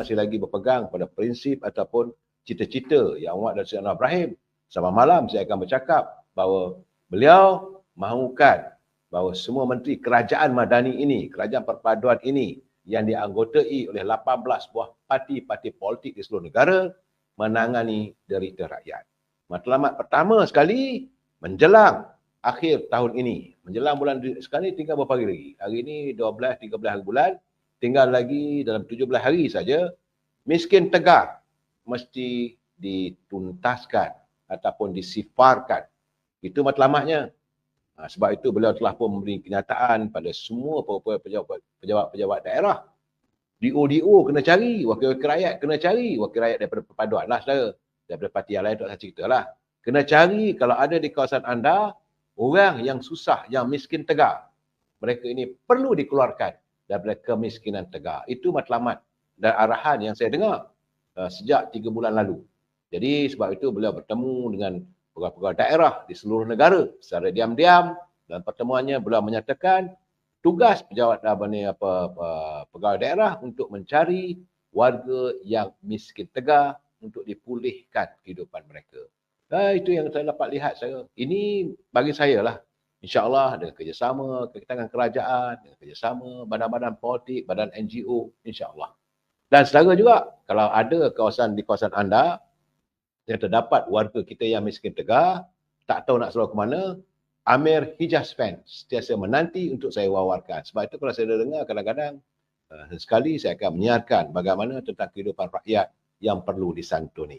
masih lagi berpegang pada prinsip ataupun cita-cita yang awak dan Sri Anwar Ibrahim. Sama malam saya akan bercakap bahawa beliau mahukan bahawa semua menteri kerajaan madani ini, kerajaan perpaduan ini yang dianggotai oleh 18 buah parti-parti politik di seluruh negara menangani derita rakyat. Matlamat pertama sekali menjelang akhir tahun ini. Menjelang bulan sekarang ni tinggal berapa hari lagi? Hari ini 12, 13 hari bulan. Tinggal lagi dalam 17 hari saja. Miskin tegar mesti dituntaskan ataupun disifarkan. Itu matlamatnya. Sebab itu beliau telah pun memberi kenyataan pada semua pejabat-pejabat daerah. DO kena cari, wakil-wakil rakyat kena cari, wakil rakyat daripada perpaduan lah saudara. Daripada parti yang lain tak usah cerita lah. Kena cari kalau ada di kawasan anda, orang yang susah, yang miskin tegar. Mereka ini perlu dikeluarkan daripada kemiskinan tegar. Itu matlamat dan arahan yang saya dengar sejak 3 bulan lalu. Jadi sebab itu beliau bertemu dengan pegawai-pegawai daerah di seluruh negara secara diam-diam, dan pertemuannya beliau menyatakan tugas pegawai daerah untuk mencari warga yang miskin tegar untuk dipulihkan kehidupan mereka. Itu yang saya dapat lihat saya. Ini bagi saya lah. InsyaAllah dengan kerjasama dengan kerajaan, dengan kerjasama badan-badan politik, badan NGO, insyaAllah. Dan setara juga, kalau ada di kawasan anda yang terdapat warga kita yang miskin tegar, tak tahu nak selalu ke mana, Amir Hijaz Fan sentiasa menanti untuk saya wawarkan. Sebab itu kalau saya dengar kadang-kadang, sekali saya akan menyiarkan bagaimana tentang kehidupan rakyat yang perlu disantuni.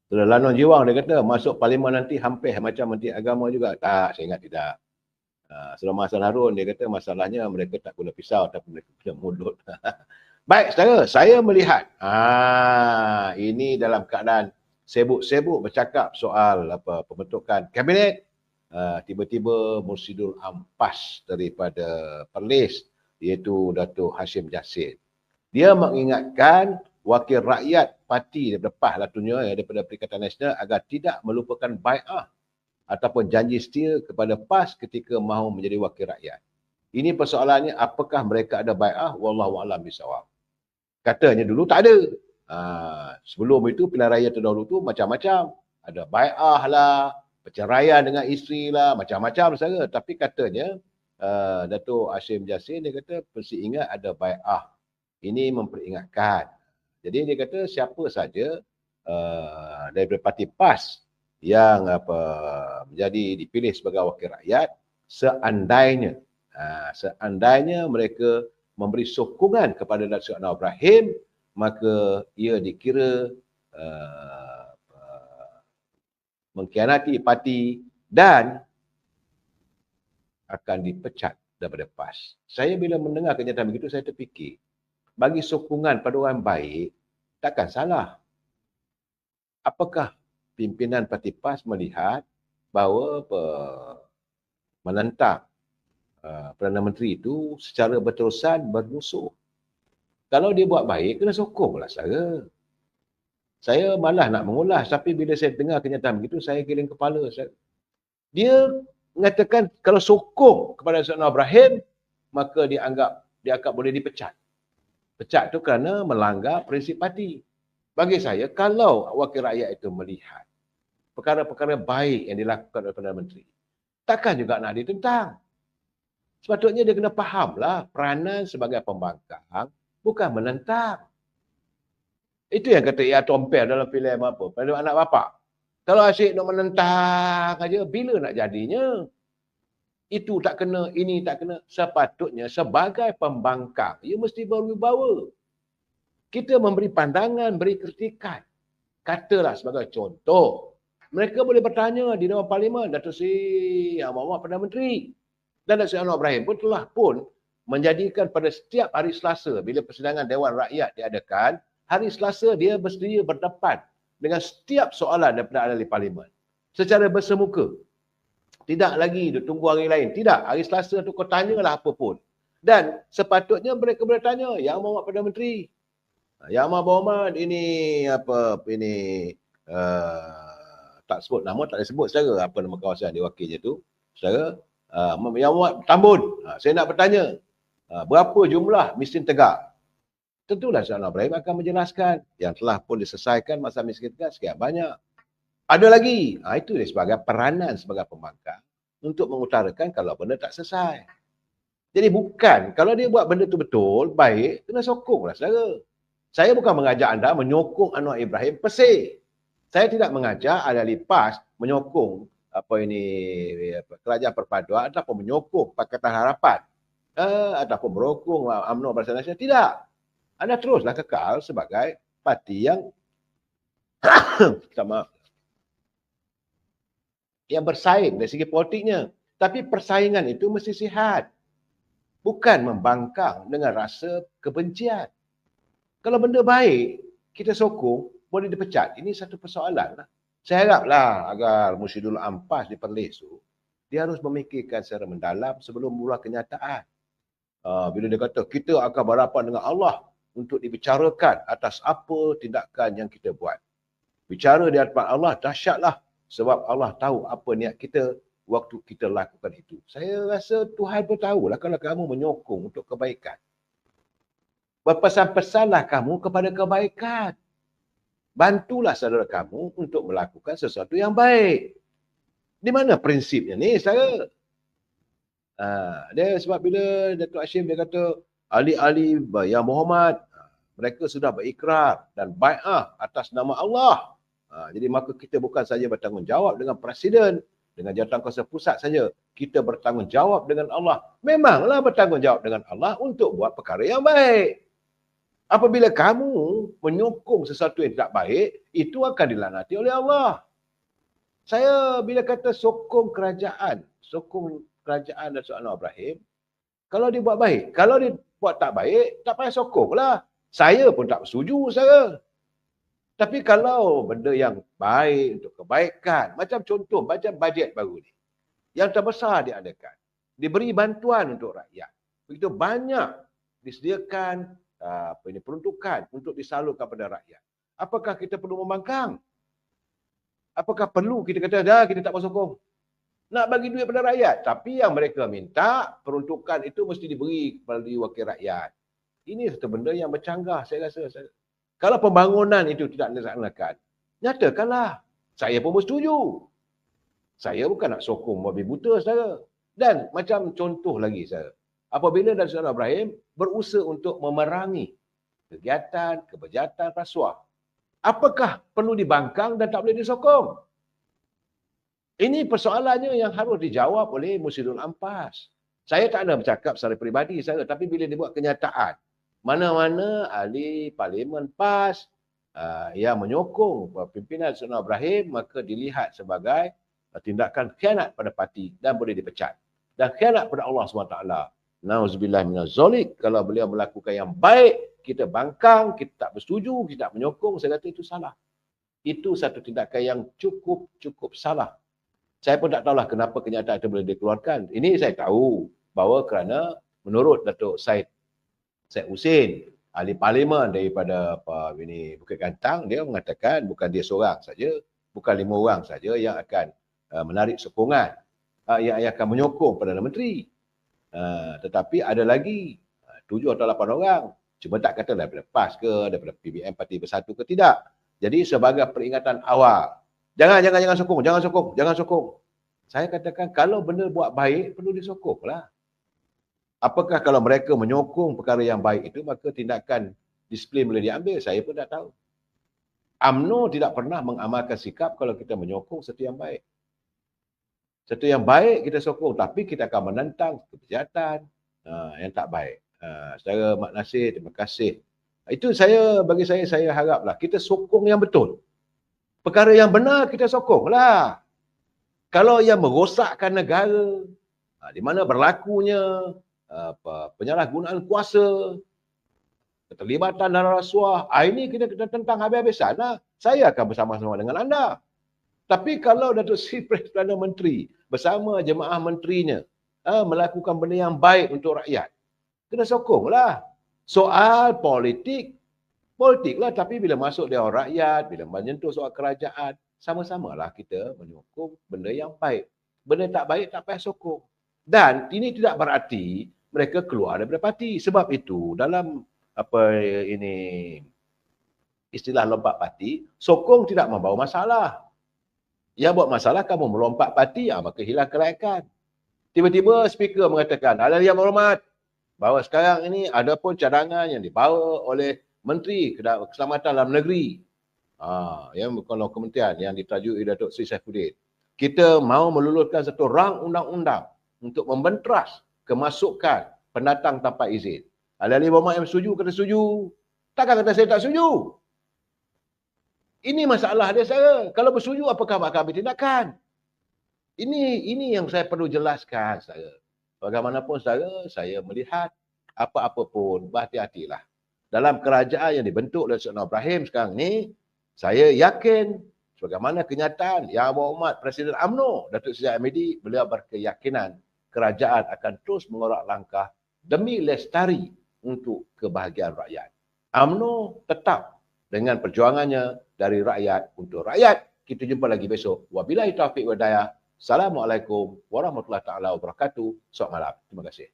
Sudah Lanon Jiwang dia kata, masuk parlimen nanti hampir macam Menteri Agama juga. Tak, saya ingat tidak. Sulaiman Hassan Harun dia kata masalahnya mereka tak guna pisau tapi mereka guna mulut. Baik, saudara, saya melihat ini dalam keadaan sibuk-sibuk bercakap soal pembentukan kabinet, tiba-tiba Mursyidul Ampas daripada Perlis, iaitu Datuk Hashim Jassid. Dia mengingatkan wakil rakyat parti daripada PAS lah daripada Perikatan Nasional agar tidak melupakan bai'ah ataupun janji setia kepada PAS ketika mahu menjadi wakil rakyat. Ini persoalannya, apakah mereka ada bai'ah? Wallahu a'lam bishawab. Katanya dulu tak ada. Sebelum itu pilihan raya terdahulu tu macam-macam. Ada bai'ah lah, perceraian dengan isteri lah, macam-macam saja. Tapi katanya Datuk Hashim Jassid dia kata mesti ingat ada bai'ah. Ini memperingatkan. Jadi dia kata siapa saja daripada parti PAS yang menjadi dipilih sebagai wakil rakyat, seandainya mereka memberi sokongan kepada Datuk Anwar Ibrahim, maka ia dikira mengkhianati parti dan akan dipecat daripada PAS. Saya bila mendengar kenyataan begitu, saya terfikir, bagi sokongan pada orang baik, takkan salah. Apakah pimpinan parti PAS melihat bahawa menentang Perdana Menteri itu secara berterusan bermusuh? Kalau dia buat baik, kena sokonglah saudara. Saya malas nak mengulas, tapi bila saya dengar kenyataan begitu, saya giling kepala. Dia mengatakan kalau sokong kepada Datuk Anwar Ibrahim, maka dia akan boleh dipecat. Pecat tu kerana melanggar prinsip parti. Bagi saya, kalau wakil rakyat itu melihat perkara-perkara baik yang dilakukan oleh Perdana Menteri, takkan juga nak ditentang. Sepatutnya dia kena fahamlah peranan sebagai pembangkang bukan menentang. Itu yang kata Ia Tompel dalam filem apa? Pada anak bapak. Kalau asyik nak menentang aja, bila nak jadinya? Itu tak kena, ini tak kena. Sepatutnya sebagai pembangkang, ia mesti berwibawa. Kita memberi pandangan, beri kritikan. Katalah sebagai contoh, mereka boleh bertanya di Dewan Parlimen, Datuk Seri Muhammad Perdana Menteri dan Datuk Seri Anwar Ibrahim pun telah menjadikan pada setiap hari Selasa bila persidangan Dewan Rakyat diadakan, hari Selasa dia bersedia berdepan dengan setiap soalan daripada ahli Parlimen secara bersemuka. Tidak lagi tunggu hari lain. Tidak, hari Selasa tu kau tanyalah apa pun. Dan sepatutnya mereka boleh tanya, Yang Muhammad Perdana Menteri, Yang Muhammad ini tak sebut nama, tak boleh sebut saudara apa nama kawasan dia wakilnya tu. Saudara, Yang Muhammad Tambun, saya nak bertanya, Berapa jumlah miskin tegak? Tentulah Saudara Ibrahim akan menjelaskan yang telah pun diselesaikan masa miskin tegak sekian banyak. Ada lagi. Itu dia sebagai peranan sebagai pembangkang untuk mengutarakan kalau benda tak selesai. Jadi bukan, kalau dia buat benda tu betul, baik, kena sokonglah saudara. Saya bukan mengajak anda menyokong Anwar Ibrahim pesih. Saya tidak mengajak ahli PAS menyokong kerajaan perpaduan ataupun menyokong Pakatan Harapan ataupun merokong UMNO Barisan Nasional. Tidak. Anda teruslah kekal sebagai parti yang yang bersaing dari segi politiknya. Tapi persaingan itu mesti sihat. Bukan membangkang dengan rasa kebencian. Kalau benda baik, kita sokong, boleh dipecat. Ini satu persoalan. Saya haraplah agar Musyidul Ampas di Perlis tu, dia harus memikirkan secara mendalam sebelum mula kenyataan. Bila dia kata, kita akan berhadapan dengan Allah untuk dibicarakan atas apa tindakan yang kita buat. Bicara di hadapan Allah, dahsyatlah. Sebab Allah tahu apa niat kita waktu kita lakukan itu. Saya rasa Tuhan pun tahulah kalau kamu menyokong untuk kebaikan. Berpesan-pesanlah kamu kepada kebaikan. Bantulah saudara kamu untuk melakukan sesuatu yang baik. Di mana prinsipnya ni, saudara? Dia sebab bila Datuk Hashim dia kata, ahli-ahli yang Muhammad, mereka sudah berikrar dan bai'ah atas nama Allah. Jadi maka kita bukan saja bertanggungjawab dengan Presiden, dengan Jawatankuasa Pusat saja. Kita bertanggungjawab dengan Allah. Memanglah bertanggungjawab dengan Allah untuk buat perkara yang baik. Apabila kamu menyokong sesuatu yang tidak baik, itu akan dilaknati oleh Allah. Saya bila kata sokong kerajaan Datuk Anwar Ibrahim, kalau dia buat baik. Kalau dia buat tak baik, tak payah sokonglah. Saya pun tak setuju, saya. Tapi kalau benda yang baik untuk kebaikan, macam contoh, macam bajet baru ni, yang terbesar diadakan, diberi bantuan untuk rakyat. Begitu banyak disediakan peruntukan untuk disalurkan kepada rakyat. Apakah kita perlu membangkang? Apakah perlu kita kata, dah kita tak mau sokong? Nak bagi duit pada rakyat. Tapi yang mereka minta, peruntukan itu mesti diberi kepada wakil rakyat. Ini satu benda yang bercanggah, saya rasa. Kalau pembangunan itu tidak dilaksanakan, nyatakanlah. Saya pun bersetuju. Saya bukan nak sokong babi buta, saudara. Dan macam contoh lagi, saudara. Apabila Datuk Anwar Ibrahim berusaha untuk memerangi kegiatan, kebejahatan, rasuah. Apakah perlu dibangkang dan tak boleh disokong? Ini persoalannya yang harus dijawab oleh Musyidul Ampas. Saya tak ada bercakap secara peribadi, saudara. Tapi bila dia buat kenyataan, mana-mana ahli Parlimen PAS yang menyokong pimpinan Datuk Anwar Ibrahim, maka dilihat sebagai tindakan khianat pada parti dan boleh dipecat. Dan khianat pada Allah SWT. Nauzubillah minaz-zalik. Kalau beliau melakukan yang baik, kita bangkang, kita tak bersetuju, kita tak menyokong, saya kata itu salah. Itu satu tindakan yang cukup salah. Saya pun tak tahulah kenapa kenyataan itu boleh dikeluarkan. Ini saya tahu bahawa kerana menurut Datuk Syed Husin, ahli parlimen daripada Bukit Gantang, dia mengatakan bukan dia seorang saja, bukan 5 orang saja yang akan menarik sokongan, yang akan menyokong Perdana Menteri. Tetapi ada lagi 7 atau 8 orang. Cuma tak kata daripada PAS ke, daripada PBN Parti Bersatu ke, tidak. Jadi sebagai peringatan awal, jangan sokong. Saya katakan kalau benda buat baik, perlu disokonglah. Apakah kalau mereka menyokong perkara yang baik itu, maka tindakan disiplin boleh diambil? Saya pun tak tahu. UMNO tidak pernah mengamalkan sikap kalau kita menyokong sesuatu yang baik. Sesuatu yang baik kita sokong, tapi kita akan menentang kejahatan yang tak baik. Saudara Mak Nasir, terima kasih. Itu bagi saya haraplah kita sokong yang betul. Perkara yang benar kita sokonglah. Kalau yang merosakkan negara, di mana berlakunya penyalahgunaan kuasa, keterlibatan dalam rasuah, ini kita tentang habis-habisan. Saya akan bersama-sama dengan anda. Tapi kalau Datuk Seri Perdana Menteri bersama jemaah menterinya melakukan benda yang baik untuk rakyat, kena sokonglah. Soal politiklah, tapi bila masuk dia rakyat, bila menyentuh soal kerajaan, sama-samalah kita menyokong benda yang baik. Benda tak baik tak payah sokong. Dan ini tidak berarti mereka keluar daripada parti. Sebab itu dalam apa ini istilah lompat parti, sokong tidak membawa masalah. Yang buat masalah kamu melompat parti, maka hilang kelayakan. Tiba-tiba speaker mengatakan, ahli yang berhormat, bahawa sekarang ini ada pun cadangan yang dibawa oleh Menteri Keselamatan Dalam Negeri. Yang kalau kementerian yang ditajui Datuk Seri Saifuddin. Kita mahu meluluskan satu rang undang-undang untuk membentras kemasukan pendatang tanpa izin. Ahli berhormat yang setuju, kata setuju. Takkan kata saya tak setuju. Ini masalah dia saya. Kalau bersetuju, apakah bakal ambil tindakan? Ini yang saya perlu jelaskan, saudara. Bagaimanapun, saudara, saya melihat apa-apa pun, berhati-hatilah. Dalam kerajaan yang dibentuk oleh Sir Ibrahim sekarang ni, saya yakin, sebagaimana kenyataan Yang Berhormat Presiden UMNO, Datuk Seri Hamidi, beliau berkeyakinan kerajaan akan terus mengorak langkah demi lestari untuk kebahagiaan rakyat. UMNO tetap dengan perjuangannya dari rakyat untuk rakyat. Kita jumpa lagi besok. Wabillahi taufiq wal hidayah. Assalamualaikum warahmatullahi taala wabarakatuh. Selamat malam. Terima kasih.